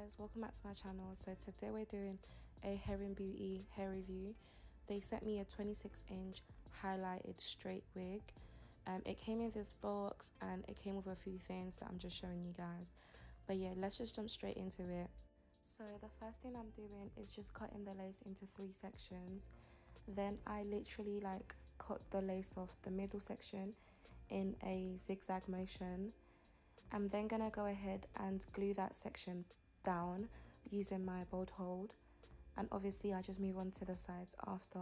guys, welcome back to my channel. So today we're doing a Hairinbeauty hair review. They sent me a 26-inch highlighted straight wig. It came in this box and it came with a few things that I'm just showing you guys. But yeah, let's just jump straight into it. So the first thing I'm doing is just cutting the lace into 3 sections. Then I literally cut the lace off the middle section in a zigzag motion. I'm then gonna go ahead and glue that section down using my bolt hold, and obviously I just move on to the sides after.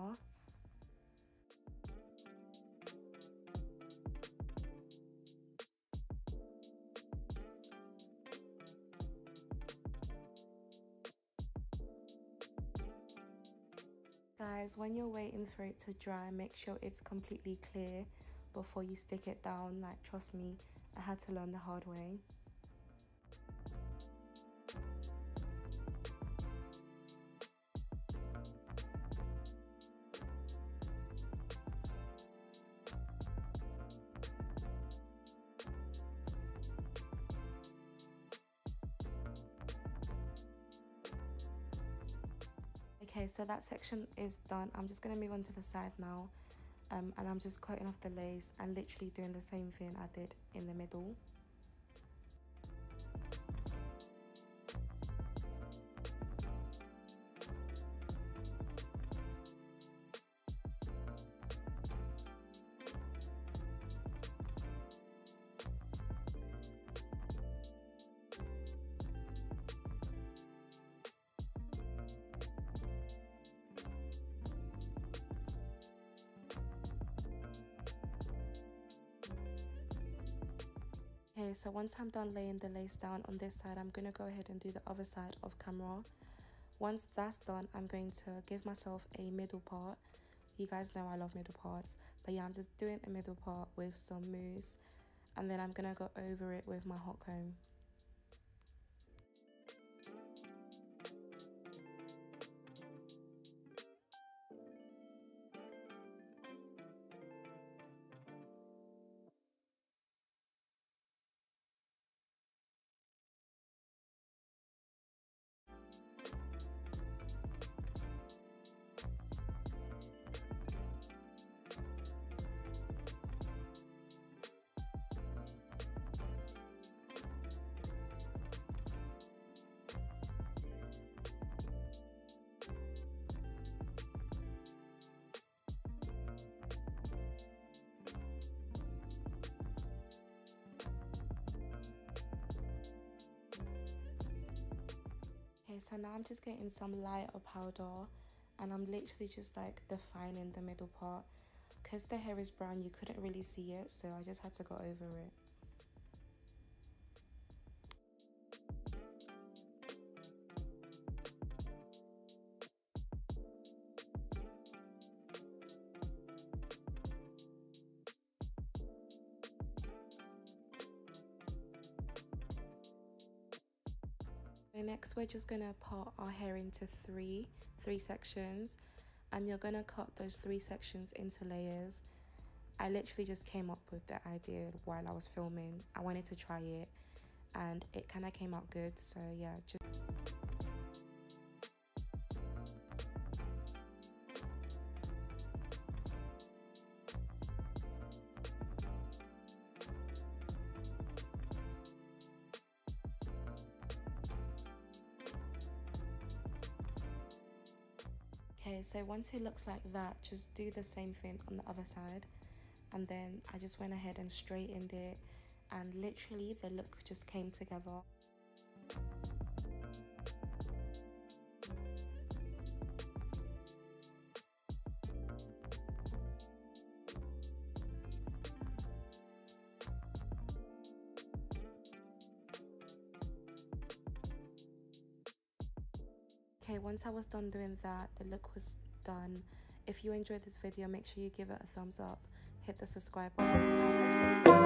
Guys, when you're waiting for it to dry, make sure it's completely clear before you stick it down. Like, trust me, I had to learn the hard way. Okay, so that section is done. I'm just going to move on to the side now, and I'm just cutting off the lace and literally doing the same thing I did in the middle. Okay, so once I'm done laying the lace down on this side, I'm going to go ahead and do the other side off camera. Once that's done, I'm going to give myself a middle part. You guys know I love middle parts, but yeah, I'm just doing a middle part with some mousse, and then I'm going to go over it with my hot comb. Okay, so now I'm just getting some lighter powder, and I'm literally just defining the middle part. Because the hair is brown, you couldn't really see it, so I just had to go over it. So next we're just gonna part our hair into three sections, and you're gonna cut those 3 sections into layers. I literally just came up with the idea while I was filming. I wanted to try it and it kind of came out good, so yeah, just okay. So once it looks like that, just do the same thing on the other side, and then I just went ahead and straightened it, and literally the look just came together. Okay, once I was done doing that, the look was done. If you enjoyed this video, make sure you give it a thumbs up, hit the subscribe button.